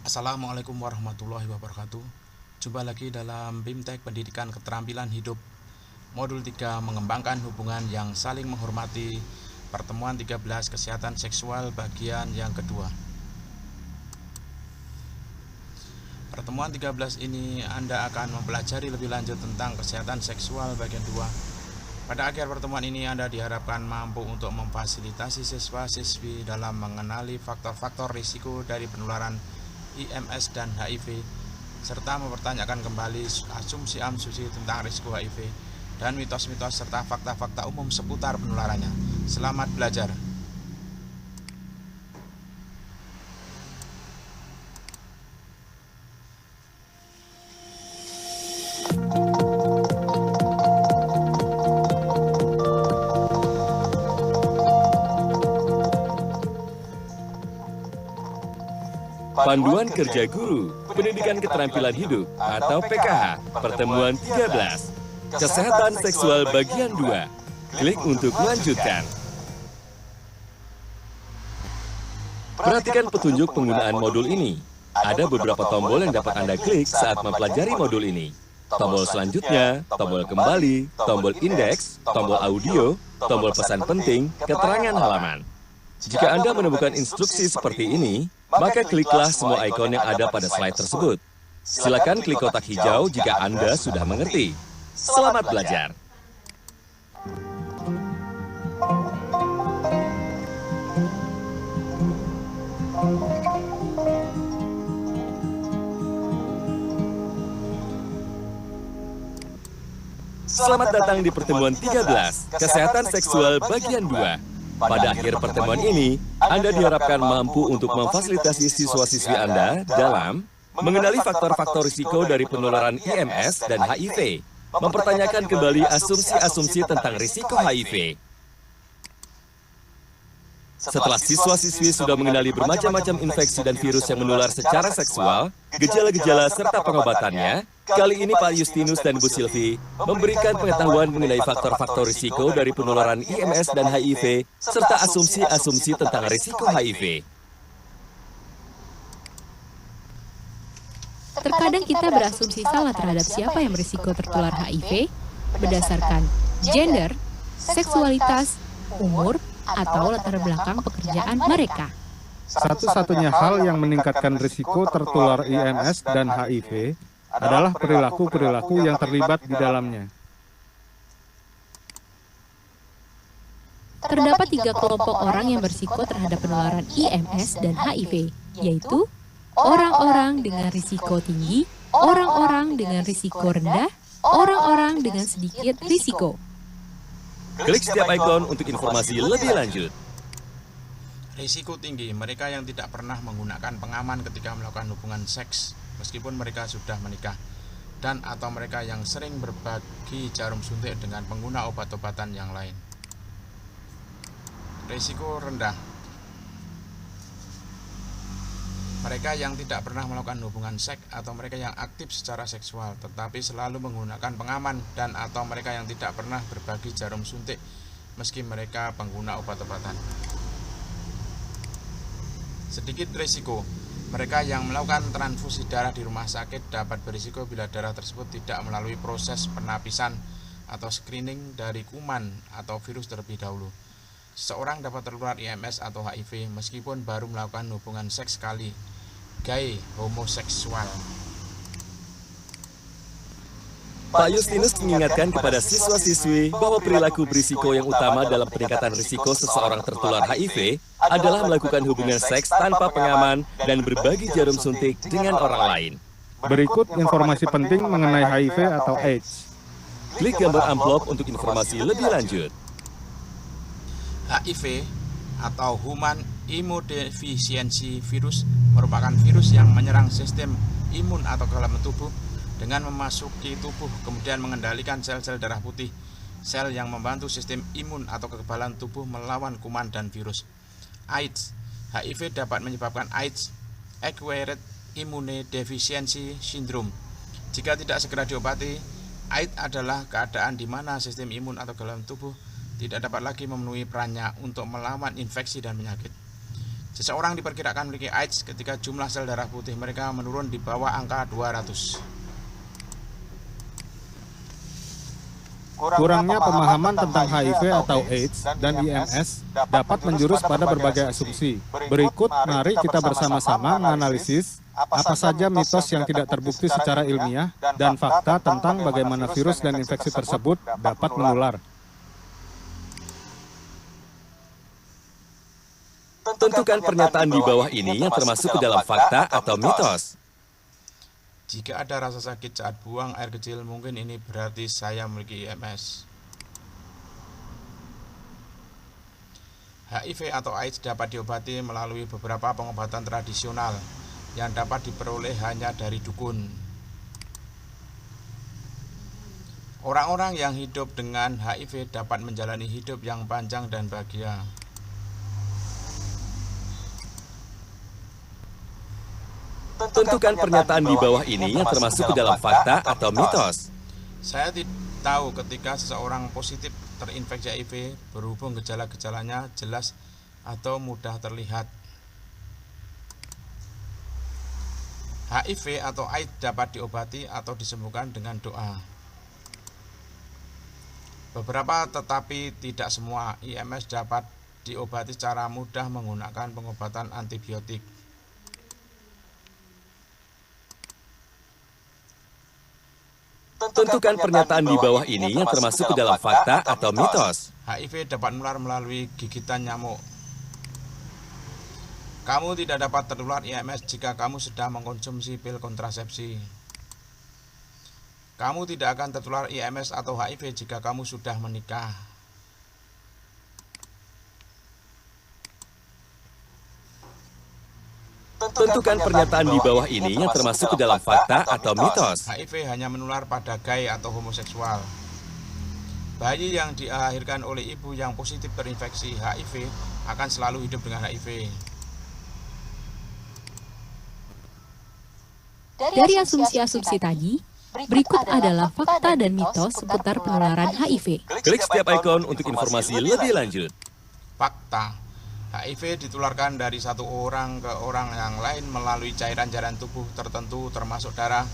Assalamualaikum warahmatullahi wabarakatuh. Jumpa lagi dalam BIMTEK Pendidikan Keterampilan Hidup Modul 3 Mengembangkan Hubungan yang Saling Menghormati, Pertemuan 13 Kesehatan Seksual bagian yang kedua. Pertemuan 13 ini Anda akan mempelajari lebih lanjut tentang kesehatan seksual bagian 2. Pada akhir pertemuan ini Anda diharapkan mampu untuk memfasilitasi siswa-siswi dalam mengenali faktor-faktor risiko dari penularan IMS dan HIV, serta mempertanyakan kembali asumsi-asumsi tentang risiko HIV dan mitos-mitos serta fakta-fakta umum seputar penularannya. Selamat belajar. Panduan Kerja Guru Pendidikan Keterampilan Hidup atau PKH Pertemuan 13 Kesehatan Seksual bagian 2. Klik untuk melanjutkan. Perhatikan petunjuk penggunaan modul ini. Ada beberapa tombol yang dapat Anda klik saat mempelajari modul ini. Tombol selanjutnya, tombol kembali, tombol indeks, tombol audio, tombol pesan penting, keterangan halaman. Jika Anda menemukan instruksi seperti ini, maka kliklah semua ikon yang ada pada slide tersebut. Silakan klik kotak hijau jika Anda sudah mengerti. Selamat belajar! Selamat datang di pertemuan 13, Kesehatan Seksual bagian 2. Pada akhir pertemuan ini, Anda diharapkan mampu untuk memfasilitasi siswa-siswi Anda dalam mengenali faktor-faktor risiko dari penularan IMS dan HIV, mempertanyakan kembali asumsi-asumsi tentang risiko HIV. Setelah siswa-siswi sudah mengenali bermacam-macam infeksi dan virus yang menular secara seksual, gejala-gejala serta pengobatannya, kali ini Pak Justinus dan Bu Silvi memberikan pengetahuan mengenai faktor-faktor risiko dari penularan IMS dan HIV, serta asumsi-asumsi tentang risiko HIV. Terkadang kita berasumsi salah terhadap siapa yang berisiko tertular HIV berdasarkan gender, seksualitas, umur, atau latar belakang pekerjaan mereka. Satu-satunya hal yang meningkatkan risiko tertular IMS dan HIV adalah perilaku-perilaku yang terlibat di dalamnya. Terdapat 3 kelompok orang yang berisiko terhadap penularan IMS dan HIV, yaitu orang-orang dengan risiko tinggi, orang-orang dengan risiko rendah, orang-orang dengan sedikit risiko. Klik setiap ikon untuk informasi lebih lanjut. Risiko tinggi, mereka yang tidak pernah menggunakan pengaman ketika melakukan hubungan seks meskipun mereka sudah menikah, dan atau mereka yang sering berbagi jarum suntik dengan pengguna obat-obatan yang lain. Risiko rendah, mereka yang tidak pernah melakukan hubungan seks atau mereka yang aktif secara seksual tetapi selalu menggunakan pengaman, dan atau mereka yang tidak pernah berbagi jarum suntik meski mereka pengguna obat-obatan. Sedikit risiko, mereka yang melakukan transfusi darah di rumah sakit dapat berisiko bila darah tersebut tidak melalui proses penapisan atau screening dari kuman atau virus terlebih dahulu. Seseorang dapat tertular IMS atau HIV meskipun baru melakukan hubungan seks sekali. Gay, homoseksual. Pak Justinus mengingatkan kepada siswa-siswi bahwa perilaku berisiko yang utama dalam peningkatan risiko seseorang tertular HIV adalah melakukan hubungan seks tanpa pengaman dan berbagi jarum suntik dengan orang lain. Berikut informasi penting mengenai HIV atau AIDS. Klik gambar amplop untuk informasi lebih lanjut. HIV atau Human Immunodeficiency Virus merupakan virus yang menyerang sistem imun atau kekebalan tubuh dengan memasuki tubuh, kemudian mengendalikan sel-sel darah putih, sel yang membantu sistem imun atau kekebalan tubuh melawan kuman dan virus. AIDS, HIV dapat menyebabkan AIDS, Acquired Immunodeficiency Syndrome. Jika tidak segera diobati, AIDS adalah keadaan di mana sistem imun atau kekebalan tubuh tidak dapat lagi memenuhi perannya untuk melawan infeksi dan penyakit. Seseorang diperkirakan memiliki AIDS ketika jumlah sel darah putih mereka menurun di bawah angka 200. Kurangnya pemahaman tentang HIV atau AIDS dan IMS dapat menjurus pada berbagai asumsi. Berikut, mari kita bersama-sama menganalisis apa saja mitos yang tidak terbukti secara ilmiah dan fakta tentang bagaimana virus dan infeksi tersebut dapat menular. Tentukan pernyataan di bawah ini yang termasuk ke dalam fakta atau mitos. Jika ada rasa sakit saat buang air kecil, mungkin ini berarti saya memiliki IMS. HIV atau AIDS dapat diobati melalui beberapa pengobatan tradisional yang dapat diperoleh hanya dari dukun. Orang-orang yang hidup dengan HIV dapat menjalani hidup yang panjang dan bahagia. Tentukan pernyataan di bawah ini yang termasuk ke dalam fakta atau mitos. Saya tidak tahu ketika seseorang positif terinfeksi HIV berhubung gejala-gejalanya jelas atau mudah terlihat. HIV atau AIDS dapat diobati atau disembuhkan dengan doa. Beberapa tetapi tidak semua. IMS dapat diobati secara mudah menggunakan pengobatan antibiotik. Tentukan pernyataan di bawah ini yang termasuk ke dalam fakta atau mitos. HIV dapat menular melalui gigitan nyamuk. Kamu tidak dapat tertular IMS jika kamu sedang mengkonsumsi pil kontrasepsi. Kamu tidak akan tertular IMS atau HIV jika kamu sudah menikah. Tentukan pernyataan di bawah ini yang termasuk ke dalam fakta atau mitos. HIV hanya menular pada gay atau homoseksual. Bayi yang dilahirkan oleh ibu yang positif terinfeksi HIV akan selalu hidup dengan HIV. Dari asumsi-asumsi tadi, berikut adalah fakta dan mitos seputar penularan HIV. Klik setiap ikon untuk informasi lebih lanjut. Fakta: HIV ditularkan dari satu orang ke orang yang lain melalui cairan-cairan tubuh tertentu termasuk darah,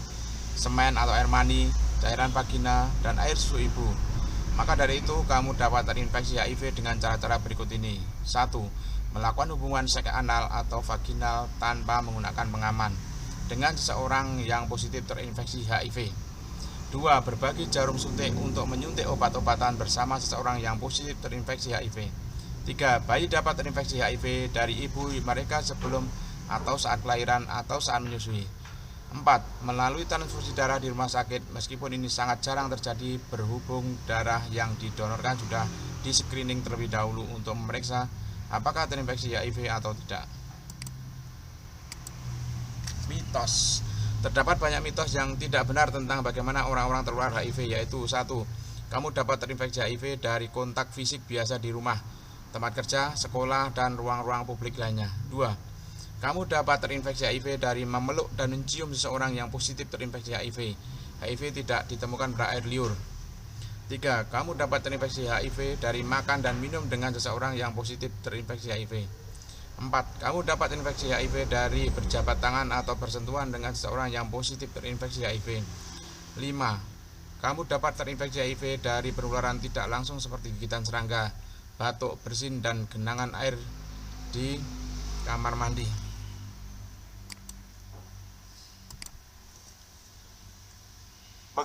semen atau air mani, cairan vagina, dan air susu ibu. Maka dari itu, kamu dapat terinfeksi HIV dengan cara-cara berikut ini. 1. Melakukan hubungan seks anal atau vaginal tanpa menggunakan pengaman dengan seseorang yang positif terinfeksi HIV. 2. Berbagi jarum suntik untuk menyuntik obat-obatan bersama seseorang yang positif terinfeksi HIV. 3. Bayi dapat terinfeksi HIV dari ibu mereka sebelum atau saat kelahiran atau saat menyusui. 4. Melalui transfusi darah di rumah sakit, meskipun ini sangat jarang terjadi berhubung darah yang didonorkan sudah di-screening terlebih dahulu untuk memeriksa apakah terinfeksi HIV atau tidak. Mitos. Terdapat banyak mitos yang tidak benar tentang bagaimana orang-orang tertular HIV, yaitu 1. Kamu dapat terinfeksi HIV dari kontak fisik biasa di rumah, tempat kerja, sekolah, dan ruang-ruang publik lainnya. 2. Kamu dapat terinfeksi HIV dari memeluk dan mencium seseorang yang positif terinfeksi HIV. HIV tidak ditemukan pada air liur. 3. Kamu dapat terinfeksi HIV dari makan dan minum dengan seseorang yang positif terinfeksi HIV. 4. Kamu dapat terinfeksi HIV dari berjabat tangan atau bersentuhan dengan seseorang yang positif terinfeksi HIV. 5. Kamu dapat terinfeksi HIV dari penularan tidak langsung seperti gigitan serangga, batuk, bersin, dan genangan air di kamar mandi.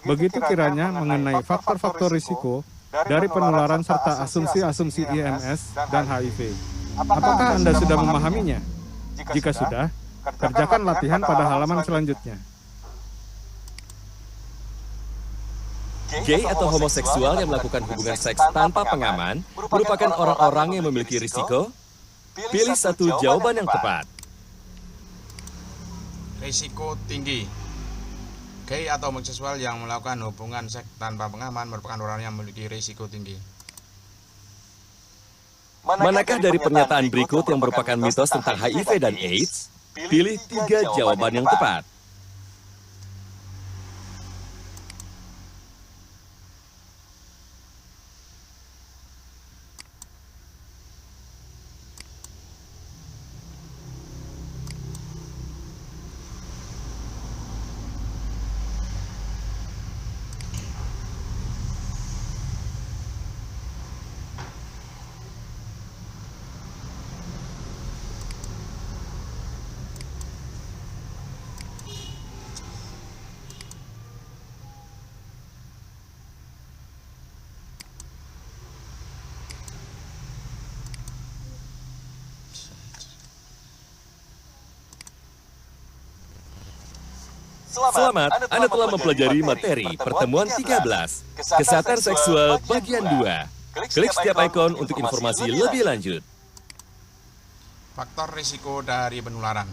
Begitu kiranya mengenai faktor-faktor risiko dari penularan serta asumsi-asumsi IMS dan HIV. Apakah Anda sudah memahaminya? Jika sudah, kerjakan latihan pada halaman selanjutnya. Gay atau homoseksual yang melakukan hubungan seks tanpa pengaman merupakan orang-orang yang memiliki risiko? Pilih satu jawaban yang tepat. Risiko tinggi. Gay atau homoseksual yang melakukan hubungan seks tanpa pengaman merupakan orang yang memiliki risiko tinggi. Manakah dari pernyataan berikut yang merupakan mitos tentang HIV dan AIDS? Pilih 3 jawaban yang tepat. Selamat, Anda telah mempelajari materi pertemuan 13, Kesehatan Seksual bagian 2. Klik setiap ikon untuk informasi lebih lanjut. Faktor risiko dari penularan.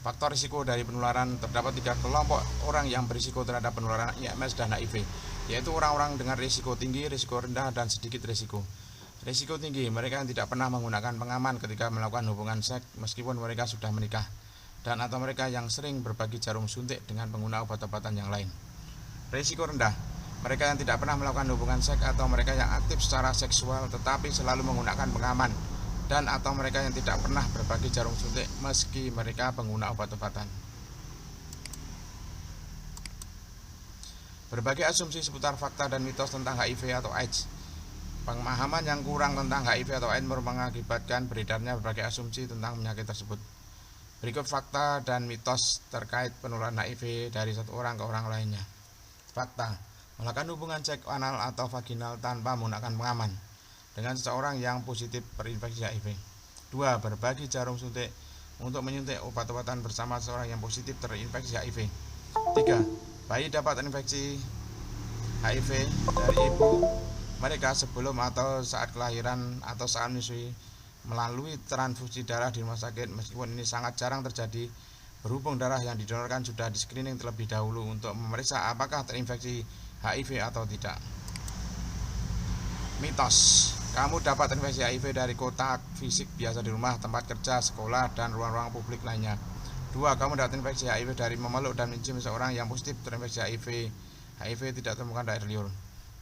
Faktor risiko dari penularan terdapat 3 kelompok orang yang berisiko terhadap penularan IMS dan HIV, yaitu orang-orang dengan risiko tinggi, risiko rendah, dan sedikit risiko. Risiko tinggi, mereka yang tidak pernah menggunakan pengaman ketika melakukan hubungan seks meskipun mereka sudah menikah, dan atau mereka yang sering berbagi jarum suntik dengan pengguna obat-obatan yang lain. Risiko rendah, mereka yang tidak pernah melakukan hubungan seks atau mereka yang aktif secara seksual tetapi selalu menggunakan pengaman, dan atau mereka yang tidak pernah berbagi jarum suntik meski mereka pengguna obat-obatan. Berbagai asumsi seputar fakta dan mitos tentang HIV atau AIDS. Pemahaman yang kurang tentang HIV atau AIDS mengakibatkan beredarnya berbagai asumsi tentang penyakit tersebut. Berikut fakta dan mitos terkait penularan HIV dari satu orang ke orang lainnya. Fakta: melakukan hubungan seks anal atau vaginal tanpa menggunakan pengaman dengan seseorang yang positif terinfeksi HIV. 2. Berbagi jarum suntik untuk menyuntik obat-obatan bersama seseorang yang positif terinfeksi HIV. 3. Bayi dapat terinfeksi HIV dari ibu mereka sebelum atau saat kelahiran atau saat menyusui melalui transfusi darah di rumah sakit, meskipun ini sangat jarang terjadi berhubung darah yang didonorkan sudah di screening terlebih dahulu untuk memeriksa apakah terinfeksi HIV atau tidak. Mitos: kamu dapat terinfeksi HIV dari kontak fisik biasa di rumah, tempat kerja, sekolah, dan ruang-ruang publik lainnya. 2. Kamu dapat terinfeksi HIV dari memeluk dan mencium seseorang yang positif terinfeksi HIV. HIV tidak temukan di air liur.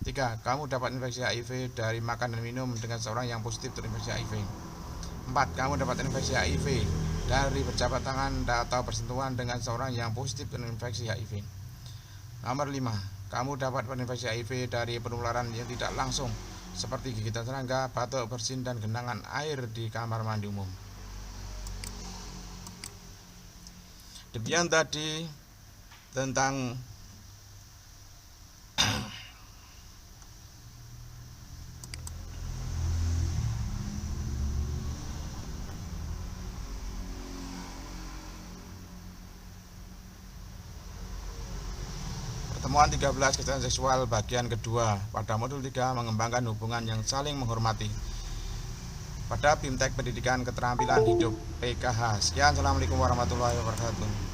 3. Kamu dapat infeksi HIV dari makan dan minum dengan seorang yang positif terinfeksi HIV. 4. Kamu dapat infeksi HIV dari berjabat tangan atau bersentuhan dengan seorang yang positif terinfeksi HIV. Nomor 5. Kamu dapat terinfeksi HIV dari penularan yang tidak langsung seperti gigitan serangga, batuk, bersin, dan genangan air di kamar mandi umum. Demikian tadi tentang pertemuan 13 kesehatan seksual bagian kedua. Pada modul 3 mengembangkan hubungan yang saling menghormati pada BIMTEK Pendidikan Keterampilan Hidup PKH. Sekian, assalamualaikum warahmatullahi wabarakatuh.